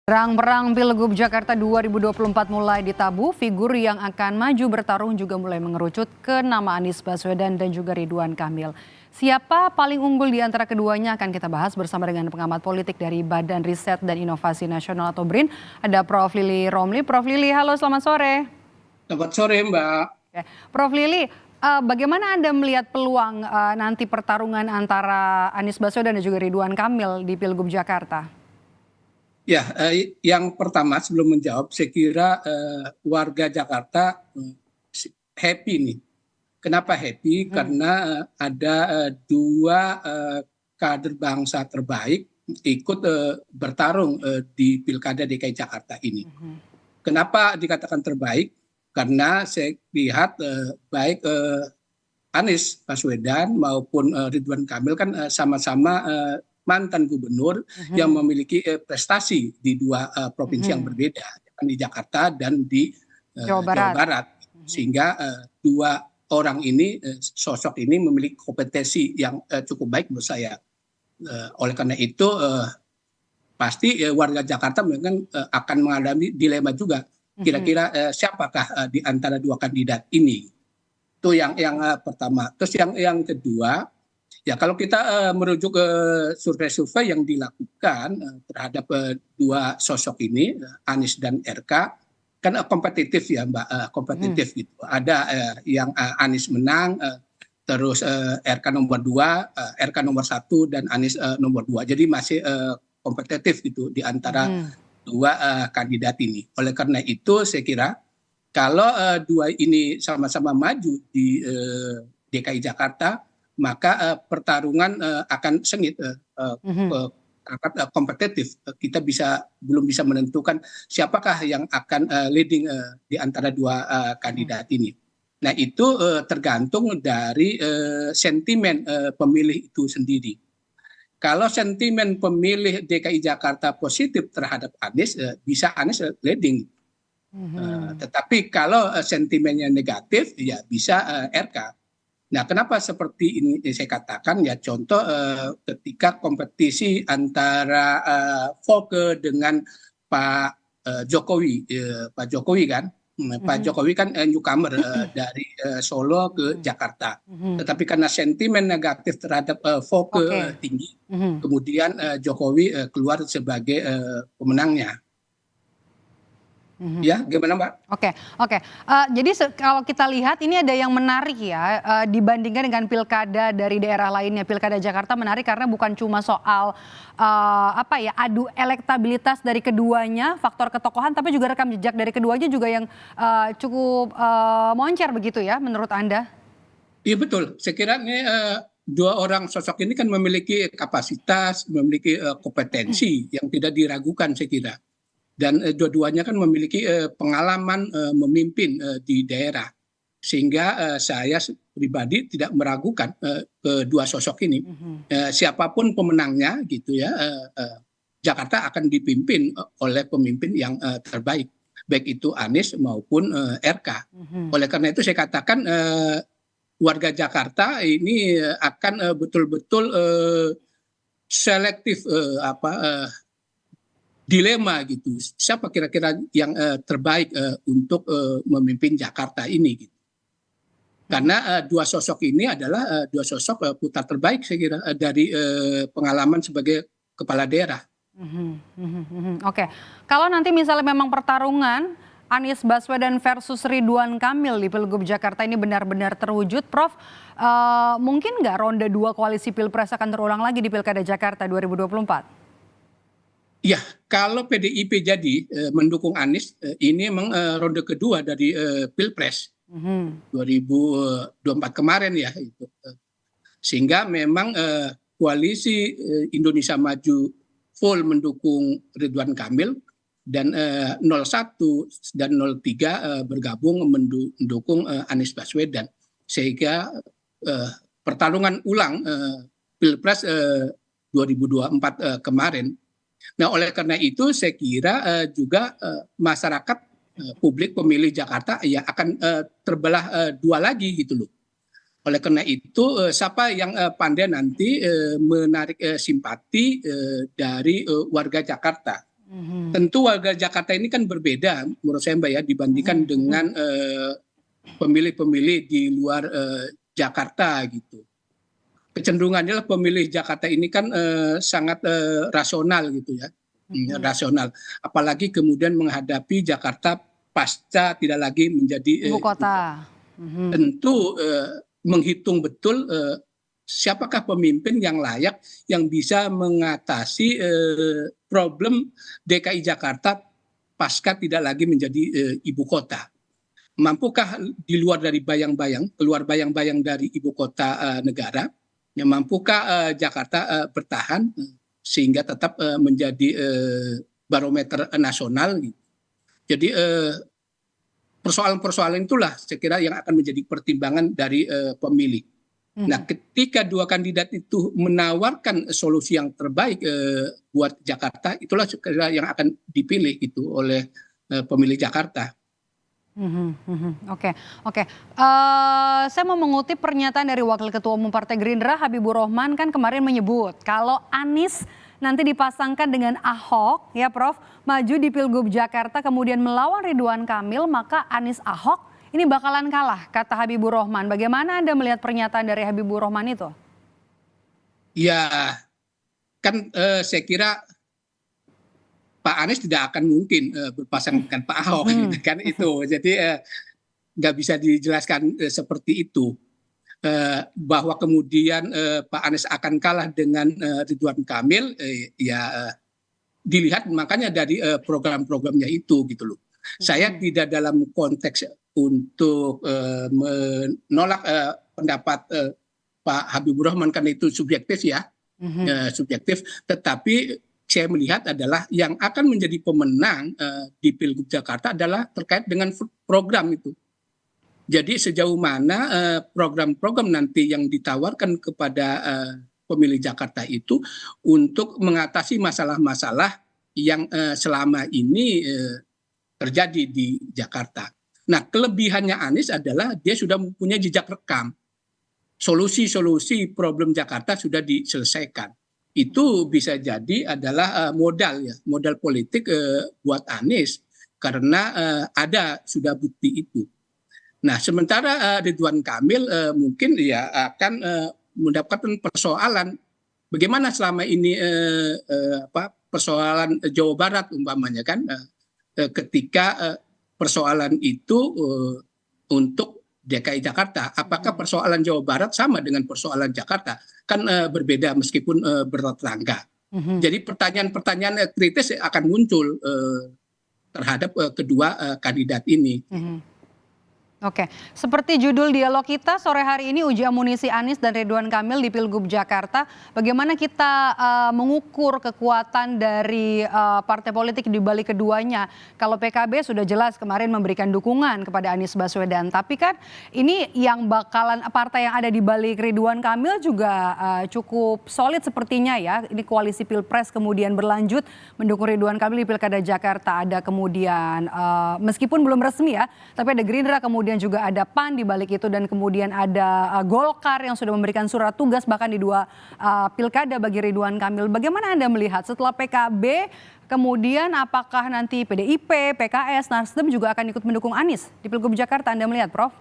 Perang-perang Pilgub Jakarta 2024 mulai ditabuh, figur yang akan maju bertarung juga mulai mengerucut ke nama Anies Baswedan dan juga Ridwan Kamil. Siapa paling unggul di antara keduanya akan kita bahas bersama dengan pengamat politik dari Badan Riset dan Inovasi Nasional atau BRIN. Ada Prof. Lili Romli. Prof. Lili, halo, selamat sore. Selamat sore, Mbak. Prof. Lili, bagaimana Anda melihat peluang nanti pertarungan antara Anies Baswedan dan juga Ridwan Kamil di Pilgub Jakarta? Ya, yang pertama sebelum menjawab, saya kira warga Jakarta happy nih. Kenapa happy? Karena ada dua kader bangsa terbaik ikut bertarung di Pilkada DKI Jakarta ini. Kenapa dikatakan terbaik? Karena saya lihat baik Anies Baswedan maupun Ridwan Kamil kan sama-sama mantan gubernur yang memiliki prestasi di dua provinsi yang berbeda, di Jakarta dan di Jawa Barat. Sehingga dua orang ini, sosok ini memiliki kompetensi yang cukup baik menurut saya. Oleh karena itu pasti warga Jakarta memang akan mengalami dilema juga. Kira-kira siapakah di antara dua kandidat ini? Itu yang pertama. Terus yang kedua, ya kalau kita merujuk ke survei-survei yang dilakukan terhadap dua sosok ini, Anies dan RK, kan kompetitif ya Mbak, kompetitif gitu. Ada yang Anies menang, terus RK nomor 2, RK nomor 1 dan Anies nomor 2. Jadi masih kompetitif gitu di antara dua kandidat ini. Oleh karena itu saya kira kalau dua ini sama-sama maju di DKI Jakarta, maka pertarungan akan sengit, kompetitif. Kita belum bisa menentukan siapakah yang akan leading di antara dua kandidat ini. Nah itu tergantung dari sentimen pemilih itu sendiri. Kalau sentimen pemilih DKI Jakarta positif terhadap Anies, bisa Anies leading. Tetapi kalau sentimennya negatif, ya bisa RK. Nah, kenapa seperti ini saya katakan ya, contoh ketika kompetisi antara Volker dengan Pak Jokowi, Pak Jokowi kan, Pak Jokowi kan newcomer dari Solo ke Jakarta, tetapi karena sentimen negatif terhadap Volker tinggi, kemudian Jokowi keluar sebagai pemenangnya. Ya, gimana Mbak? Oke. Jadi kalau kita lihat ini ada yang menarik ya, dibandingkan dengan pilkada dari daerah lainnya. Pilkada Jakarta menarik karena bukan cuma soal adu elektabilitas dari keduanya, faktor ketokohan, tapi juga rekam jejak dari keduanya juga yang cukup moncer begitu ya menurut Anda? Iya betul. Saya kira ini dua orang sosok ini kan memiliki kapasitas, memiliki kompetensi yang tidak diragukan saya kira. Dan dua-duanya kan memiliki pengalaman memimpin di daerah, sehingga saya pribadi tidak meragukan kedua sosok ini. Siapapun pemenangnya gitu ya, Jakarta akan dipimpin oleh pemimpin yang terbaik, baik itu Anies maupun RK. Oleh karena itu saya katakan warga Jakarta ini akan betul-betul selektif dilema gitu, siapa kira-kira yang terbaik untuk memimpin Jakarta ini gitu. Karena dua sosok ini adalah dua sosok putra terbaik saya kira dari pengalaman sebagai kepala daerah. Oke, kalau nanti misalnya memang pertarungan Anies Baswedan versus Ridwan Kamil di Pilgub Jakarta ini benar-benar terwujud, Prof, mungkin nggak ronde 2 koalisi Pilpres akan terulang lagi di Pilkada Jakarta 2024? Ya, kalau PDIP jadi mendukung Anies, ini memang ronde kedua dari Pilpres 2024 kemarin ya itu. Sehingga memang koalisi Indonesia Maju full mendukung Ridwan Kamil dan 01 dan 03 bergabung mendukung Anies Baswedan. Sehingga pertarungan ulang Pilpres 2024 kemarin. Nah, oleh karena itu saya kira juga masyarakat publik pemilih Jakarta ya akan terbelah dua lagi gitu loh. Oleh karena itu siapa yang pandai nanti menarik simpati dari warga Jakarta. Tentu warga Jakarta ini kan berbeda menurut saya Mbak ya dibandingkan dengan pemilih-pemilih di luar Jakarta gitu. Kecenderungannya adalah pemilih Jakarta ini kan sangat rasional gitu ya, rasional. Apalagi kemudian menghadapi Jakarta pasca tidak lagi menjadi Ibu kota. tentu menghitung betul siapakah pemimpin yang layak yang bisa mengatasi problem DKI Jakarta pasca tidak lagi menjadi ibu kota. Mampukah di luar dari bayang-bayang, keluar bayang-bayang dari ibu kota negara, yang mampukah Jakarta bertahan sehingga tetap menjadi barometer nasional. Jadi persoalan-persoalan itulah saya kira yang akan menjadi pertimbangan dari pemilih. Nah, ketika dua kandidat itu menawarkan solusi yang terbaik buat Jakarta, itulah sekira yang akan dipilih itu oleh pemilih Jakarta. Oke. Saya mau mengutip pernyataan dari Wakil Ketua Umum Partai Gerindra Habibur Rahman kan kemarin menyebut kalau Anies nanti dipasangkan dengan Ahok ya Prof, maju di Pilgub Jakarta kemudian melawan Ridwan Kamil, maka Anies Ahok ini bakalan kalah, kata Habibur Rahman. Bagaimana Anda melihat pernyataan dari Habibur Rahman itu? Ya, kan saya kira Pak Anies tidak akan mungkin berpasangan dengan Pak Ahok, gitu kan itu. Jadi nggak bisa dijelaskan seperti itu. Bahwa kemudian Pak Anies akan kalah dengan Ridwan Kamil, ya dilihat makanya dari program-programnya itu gitu loh. Saya tidak dalam konteks untuk menolak pendapat Pak Habibur Rahman karena itu subjektif ya, subjektif. Tetapi saya melihat adalah yang akan menjadi pemenang di Pilgub Jakarta adalah terkait dengan program itu. Jadi sejauh mana program-program nanti yang ditawarkan kepada pemilih Jakarta itu untuk mengatasi masalah-masalah yang selama ini terjadi di Jakarta. Nah, kelebihannya Anies adalah dia sudah mempunyai jejak rekam. Solusi-solusi problem Jakarta sudah diselesaikan. Itu bisa jadi adalah modal ya, modal politik buat Anies karena ada sudah bukti itu. Nah, sementara Ridwan Kamil mungkin ya akan mendapatkan persoalan bagaimana selama ini persoalan Jawa Barat umpamanya kan ketika persoalan itu untuk DKI Jakarta, apakah persoalan Jawa Barat sama dengan persoalan Jakarta? Kan berbeda meskipun bertetangga. Jadi pertanyaan-pertanyaan kritis akan muncul terhadap kedua kandidat ini. Oke, seperti judul dialog kita sore hari ini, uji amunisi Anies dan Ridwan Kamil di Pilgub Jakarta. Bagaimana kita mengukur kekuatan dari partai politik di balik keduanya? Kalau PKB sudah jelas kemarin memberikan dukungan kepada Anies Baswedan. Tapi kan ini yang bakalan partai yang ada di balik Ridwan Kamil juga cukup solid sepertinya ya. Ini koalisi Pilpres kemudian berlanjut mendukung Ridwan Kamil di Pilkada Jakarta. Ada kemudian meskipun belum resmi ya, tapi ada Gerindra kemudian juga ada PAN di balik itu dan kemudian ada Golkar yang sudah memberikan surat tugas bahkan di 2 pilkada bagi Ridwan Kamil. Bagaimana Anda melihat setelah PKB kemudian apakah nanti PDIP, PKS, Nasdem juga akan ikut mendukung Anies di Pilgub Jakarta? Anda melihat, Prof?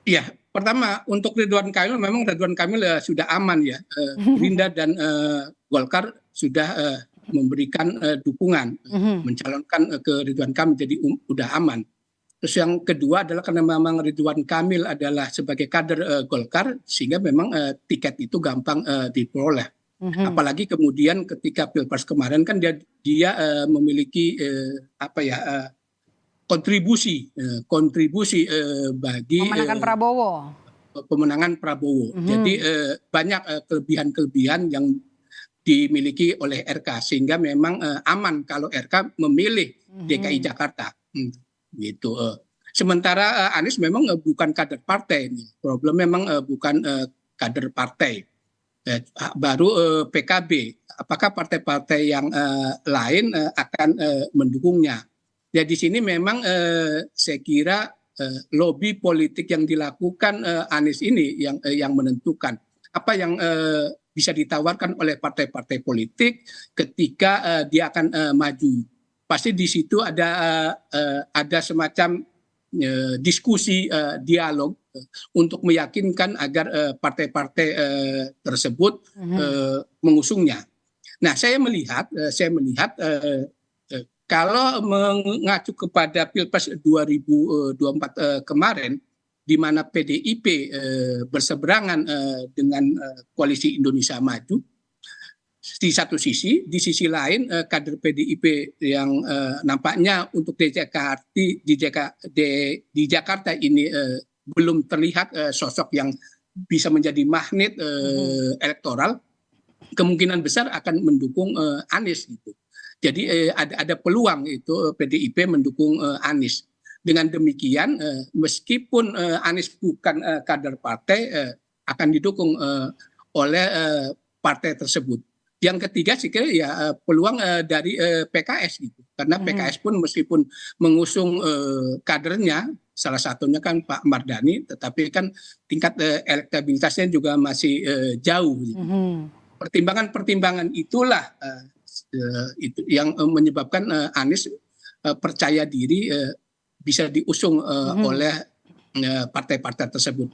Iya, pertama untuk Ridwan Kamil memang Ridwan Kamil sudah aman ya. Gerindra dan Golkar sudah memberikan dukungan, mencalonkan ke Ridwan Kamil jadi udah aman. Terus yang kedua adalah karena memang Ridwan Kamil adalah sebagai kader Golkar sehingga memang tiket itu gampang diperoleh. Apalagi kemudian ketika Pilpres kemarin kan dia memiliki kontribusi bagi pemenangan Prabowo. Jadi banyak kelebihan-kelebihan yang dimiliki oleh RK sehingga memang aman kalau RK memilih DKI Jakarta. Gitu. Sementara Anies memang bukan kader partai ini. Problem memang bukan kader partai. Baru PKB. Apakah partai-partai yang lain akan mendukungnya? Ya di sini memang saya kira lobby politik yang dilakukan Anies ini yang menentukan apa yang bisa ditawarkan oleh partai-partai politik ketika dia akan maju pasti di situ ada semacam diskusi, dialog untuk meyakinkan agar partai-partai tersebut mengusungnya. Nah, saya melihat kalau mengacu kepada Pilpres 2024 kemarin, di mana PDIP berseberangan dengan Koalisi Indonesia Maju, di satu sisi, di sisi lain kader PDIP yang nampaknya untuk di Jakarta ini belum terlihat sosok yang bisa menjadi magnet elektoral, kemungkinan besar akan mendukung Anies gitu. Jadi ada peluang itu PDIP mendukung Anies. Dengan demikian, meskipun Anies bukan kader partai, akan didukung oleh partai tersebut. Yang ketiga sih kira ya peluang dari PKS gitu, karena PKS pun meskipun mengusung kadernya, salah satunya kan Pak Mardhani, tetapi kan tingkat elektabilitasnya juga masih jauh. Gitu. Pertimbangan-pertimbangan itulah itu yang menyebabkan Anies percaya diri bisa diusung oleh partai-partai tersebut.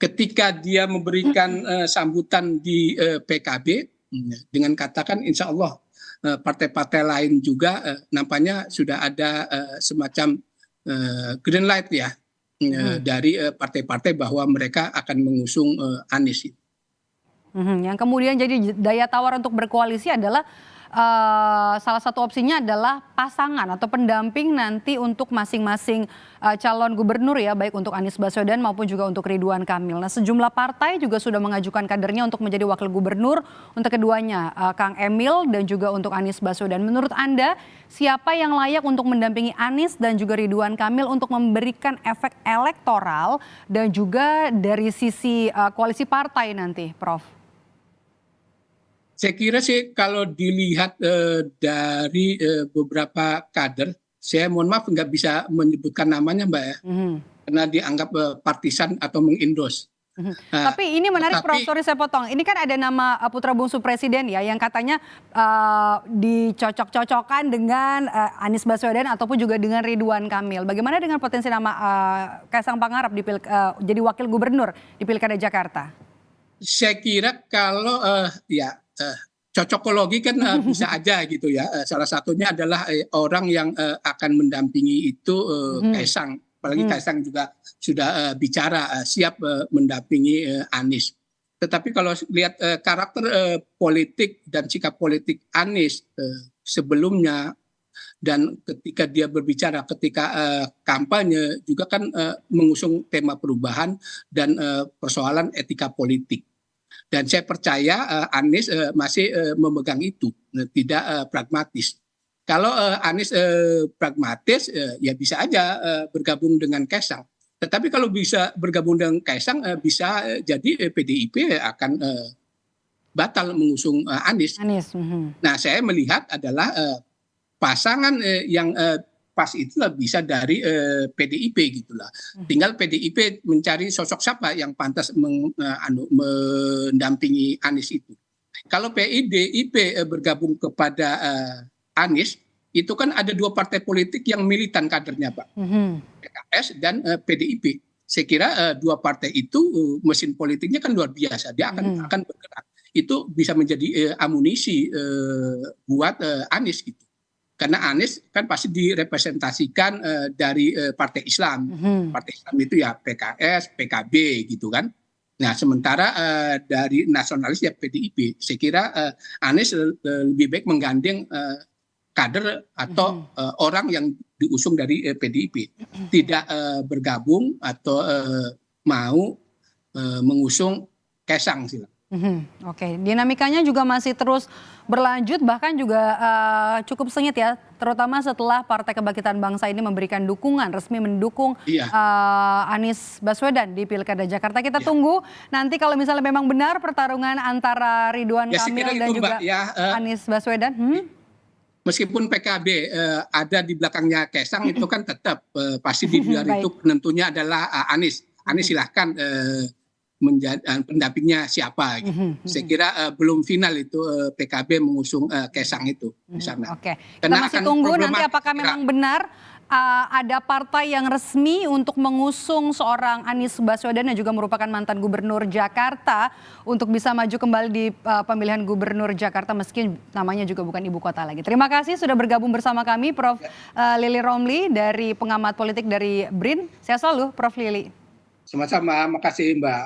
Ketika dia memberikan sambutan di PKB dengan katakan insya Allah partai-partai lain juga nampaknya sudah ada semacam green light ya dari partai-partai bahwa mereka akan mengusung Anies. Yang kemudian jadi daya tawar untuk berkoalisi adalah salah satu opsinya adalah pasangan atau pendamping nanti untuk masing-masing calon gubernur ya, baik untuk Anies Baswedan maupun juga untuk Ridwan Kamil. Nah, sejumlah partai juga sudah mengajukan kadernya untuk menjadi wakil gubernur untuk keduanya, Kang Emil dan juga untuk Anies Baswedan. Menurut Anda, siapa yang layak untuk mendampingi Anies dan juga Ridwan Kamil untuk memberikan efek elektoral dan juga dari sisi koalisi partai nanti, Prof? Saya kira sih kalau dilihat dari beberapa kader, saya mohon maaf nggak bisa menyebutkan namanya Mbak ya, karena dianggap partisan atau mengendos. Tapi ini menarik Prof, sorry saya potong. Ini kan ada nama putra bungsu presiden ya yang katanya dicocok-cocokkan dengan Anies Baswedan ataupun juga dengan Ridwan Kamil. Bagaimana dengan potensi nama Kaisang Pangarep jadi wakil gubernur di Pilkada Jakarta? Saya kira kalau cocokologi kan bisa aja gitu ya. Salah satunya adalah orang yang akan mendampingi itu Kaisang. Apalagi Kaisang juga sudah bicara siap mendampingi Anies. Tetapi kalau lihat karakter politik dan sikap politik Anies sebelumnya dan ketika dia berbicara ketika kampanye juga kan mengusung tema perubahan dan persoalan etika politik. Dan saya percaya Anies masih memegang itu, tidak pragmatis. Kalau Anies pragmatis, ya bisa aja bergabung dengan Kaisang. Tetapi kalau bisa bergabung dengan Kaisang, bisa jadi PDIP akan batal mengusung Anies. Nah, saya melihat adalah pasangan yang pas itulah bisa dari PDIP gitulah. Tinggal PDIP mencari sosok siapa yang pantas mendampingi Anies itu. Kalau PDIP bergabung kepada Anies, itu kan ada dua partai politik yang militan kadernya Pak, PKS dan PDIP. Saya kira dua partai itu mesin politiknya kan luar biasa, dia akan bergerak. Itu bisa menjadi amunisi buat Anies gitu. Karena Anies kan pasti direpresentasikan dari partai Islam. Partai Islam itu ya PKS, PKB gitu kan. Nah sementara dari nasionalis ya PDIP. Saya kira Anies lebih baik menggandeng kader atau orang yang diusung dari PDIP. Tidak bergabung atau mau mengusung Kaisang sih. Oke, dinamikanya juga masih terus berlanjut, bahkan juga cukup sengit ya, terutama setelah Partai Kebangkitan Bangsa ini memberikan dukungan, resmi mendukung Anies Baswedan di Pilkada Jakarta. Kita tunggu nanti kalau misalnya memang benar pertarungan antara Ridwan Kamil dan juga Anies Baswedan. Meskipun PKB ada di belakangnya Kaisang, itu kan tetap pasti di luar itu penentunya adalah Anies. Anies silahkan pendampingnya siapa. Gitu. Saya kira belum final itu PKB mengusung Kaisang itu di sana. Oke, kita masih tunggu nanti apakah memang benar ada partai yang resmi untuk mengusung seorang Anies Baswedan yang juga merupakan mantan gubernur Jakarta untuk bisa maju kembali di pemilihan gubernur Jakarta meski namanya juga bukan ibu kota lagi. Terima kasih sudah bergabung bersama kami Prof. Lili Romli dari pengamat politik dari BRIN. Sehat selalu Prof. Lili. Sama-sama, makasih Mbak.